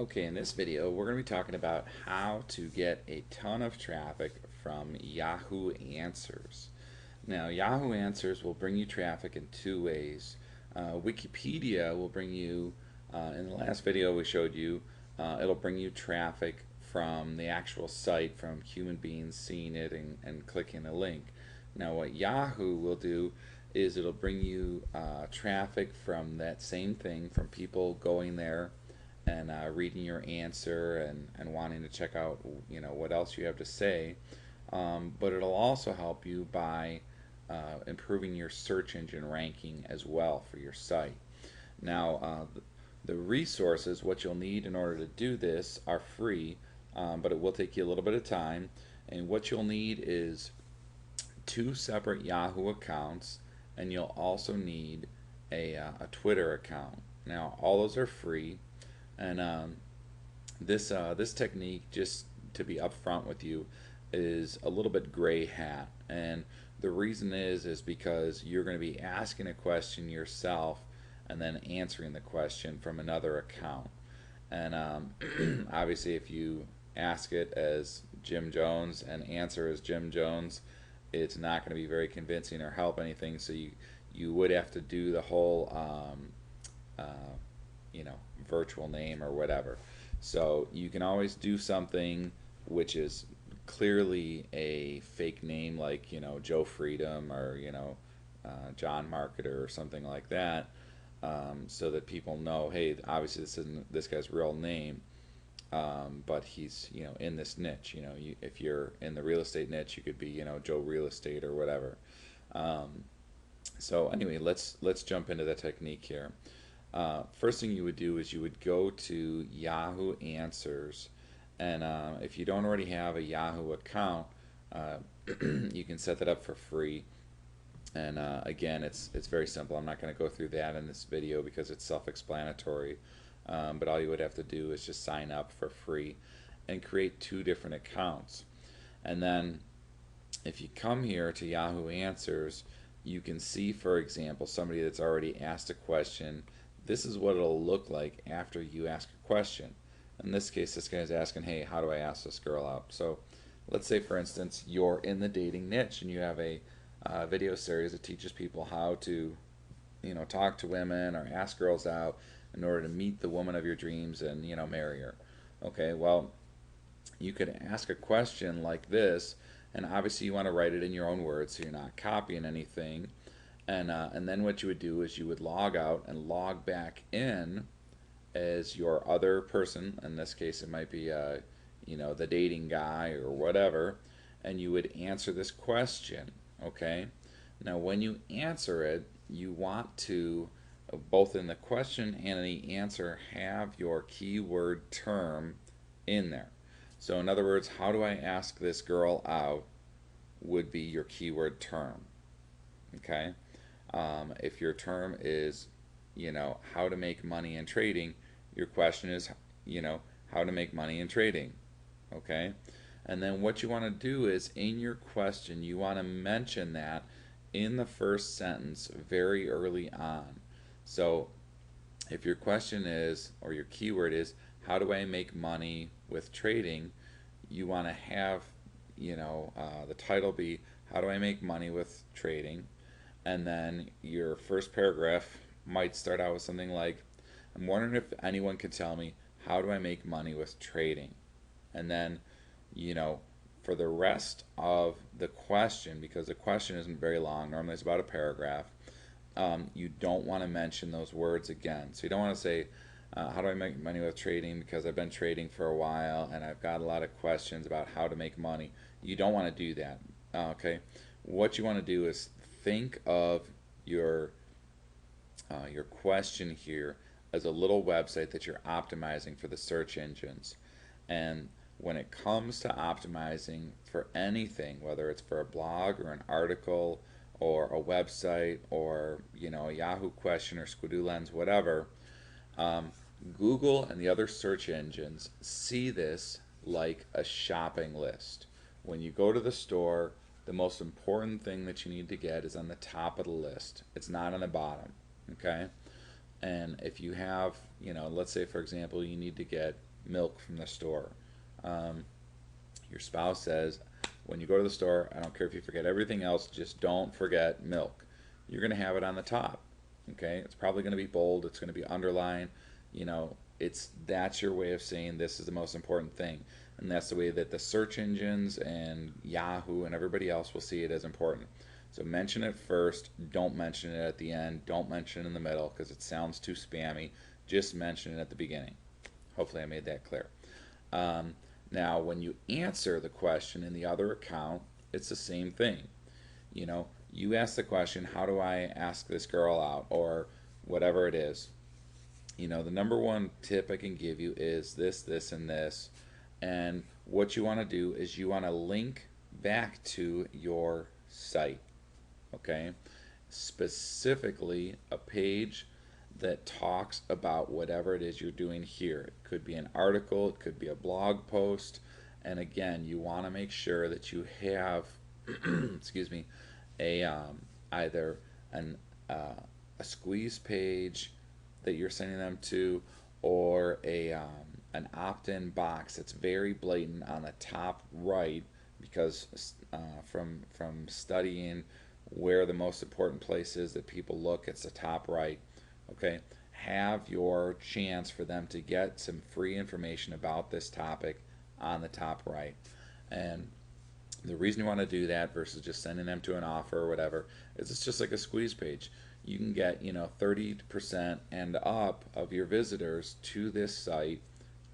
Okay, in this video, we're going to be talking about how to get a ton of traffic from Yahoo Answers. Now, Yahoo Answers will bring you traffic in two ways. Wikipedia will bring you, in the last video we showed you, it'll bring you traffic from the actual site, from human beings seeing it and clicking a link. Now, what Yahoo will do is it'll bring you traffic from that same thing, from people going there and reading your answer and wanting to check out what else you have to say. But it'll also help you by improving your search engine ranking as well for your site. Now, the resources, what you'll need in order to do this, are free, but it will take you a little bit of time. And what you'll need is two separate Yahoo accounts, and you'll also need a Twitter account. Now, all those are free, and this technique, just to be upfront with you, is a little bit gray hat. And the reason is because you're going to be asking a question yourself and then answering the question from another account. And obviously, if you ask it as Jim Jones and answer as Jim Jones, it's not going to be very convincing or help anything. So you would have to do the whole virtual name or whatever. So you can always do something which is clearly a fake name, like Joe Freedom or John Marketer or something like that, so that people know, hey, obviously this isn't this guy's real name, but he's in this niche. If you're in the real estate niche, you could be Joe Real Estate or whatever. So anyway, let's jump into the technique here. First thing you would do is you would go to Yahoo Answers, and if you don't already have a Yahoo account, you can set that up for free. And again, it's very simple. I'm not going to go through that in this video because it's self-explanatory. But all you would have to do is just sign up for free and create two different accounts. And then if you come here to Yahoo Answers, you can see, for example, somebody that's already asked a question. This is what it'll look like after you ask a question. In this case, this guy's asking, hey, how do I ask this girl out? So let's say, for instance, you're in the dating niche and you have a video series that teaches people how to talk to women or ask girls out in order to meet the woman of your dreams and marry her. Okay, well, you could ask a question like this, and obviously you want to write it in your own words so you're not copying anything. And then what you would do is you would log out and log back in as your other person. In this case, it might be the dating guy or whatever, and you would answer this question. Okay, now when you answer it, you want to, both in the question and in the answer, have your keyword term in there. So in other words, how do I ask this girl out would be your keyword term. Okay, if your term is how to make money in trading, your question is how to make money in trading. Okay, and then what you want to do is, in your question, you want to mention that in the first sentence very early on. So if your question is, or your keyword is, how do I make money with trading, you want to have the title be, how do I make money with trading? And then your first paragraph might start out with something like, I'm wondering if anyone could tell me, how do I make money with trading? And then for the rest of the question, because the question isn't very long, normally it's about a paragraph, you don't want to mention those words again. So you don't want to say, how do I make money with trading, because I've been trading for a while and I've got a lot of questions about how to make money. You don't want to do that. Okay, what you want to do is think of your question here as a little website that you're optimizing for the search engines. And when it comes to optimizing for anything, whether it's for a blog or an article or a website or a Yahoo question or Squidoo Lens, whatever, Google and the other search engines see this like a shopping list. When you go to the store, the most important thing that you need to get is on the top of the list. It's not on the bottom. Okay, and if you have let's say, for example, you need to get milk from the store. Um, your spouse says, when you go to the store, I don't care if you forget everything else, just don't forget milk. You're going to have it on the top. Okay, it's probably going to be bold. It's going to be underlined. You know, that's your way of saying this is the most important thing, and that's the way that the search engines and Yahoo and everybody else will see it as important. So mention it first. Don't mention it at the end. Don't mention it in the middle because it sounds too spammy. Just mention it at the beginning. Hopefully, I made that clear. Um, Now, when you answer the question in the other account, it's the same thing. You know, you ask the question, how do I ask this girl out, or whatever it is. You know, the number one tip I can give you is this, this, and this. And what you want to do is you want to link back to your site, okay? Specifically, a page that talks about whatever it is you're doing here. It could be an article, it could be a blog post, and again, you want to make sure that you have, excuse me, a either an a squeeze page that you're sending them to, or a an opt-in box that's very blatant on the top right, because from studying where the most important place is that people look, it's the top right. Okay, have your chance for them to get some free information about this topic on the top right. And the reason you want to do that versus just sending them to an offer or whatever is it's just like a squeeze page. You can get, 30% and up of your visitors to this site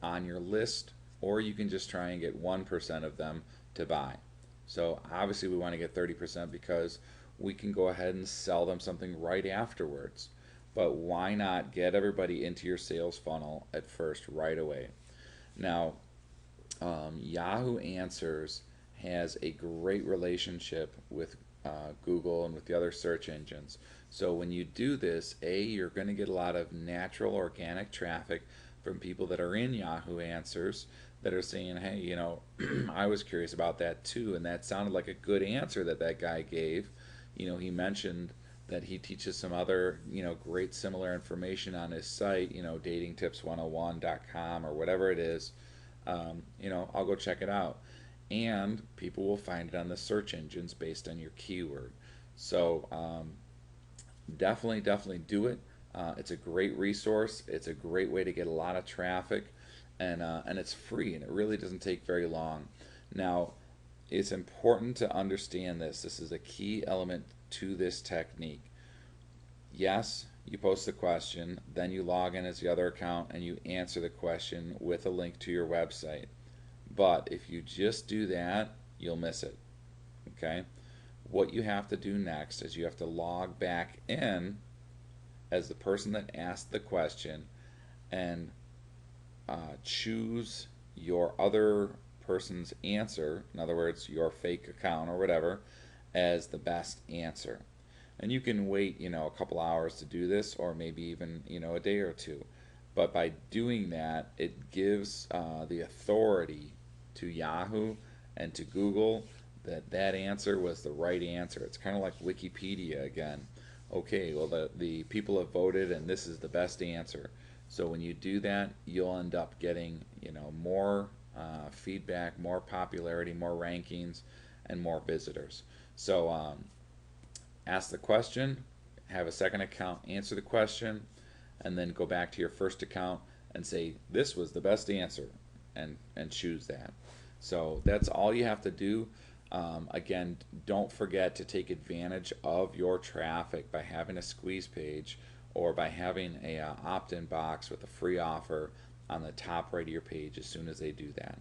on your list, or you can just try and get 1% of them to buy. So obviously we want to get 30% because we can go ahead and sell them something right afterwards. But why not get everybody into your sales funnel at first right away? Now, Yahoo Answers has a great relationship with Google and with the other search engines. So when you do this, you're going to get a lot of natural organic traffic from people that are in Yahoo Answers that are saying, hey, I was curious about that too, and that sounded like a good answer that guy gave. He mentioned that he teaches some other, great similar information on his site, datingtips101.com or whatever it is. I'll go check it out. And people will find it on the search engines based on your keyword. So definitely do it. It's a great resource. It's a great way to get a lot of traffic, and it's free, and it really doesn't take very long. Now, it's important to understand this. This is a key element to this technique. Yes, you post the question, then you log in as the other account and you answer the question with a link to your website. But if you just do that, you'll miss it. Okay? What you have to do next is you have to log back in as the person that asked the question and choose your other person's answer, in other words, your fake account or whatever, as the best answer. And you can wait, a couple hours to do this, or maybe even, a day or two. But by doing that, it gives the authority to Yahoo and to Google that answer was the right answer. It's kind of like Wikipedia again. Okay, well, the people have voted, and this is the best answer. So when you do that, you'll end up getting, more feedback, more popularity, more rankings, and more visitors. So ask the question, have a second account answer the question, and then go back to your first account and say, this was the best answer, and choose that. So that's all you have to do. Again, don't forget to take advantage of your traffic by having a squeeze page or by having a opt-in box with a free offer on the top right of your page as soon as they do that.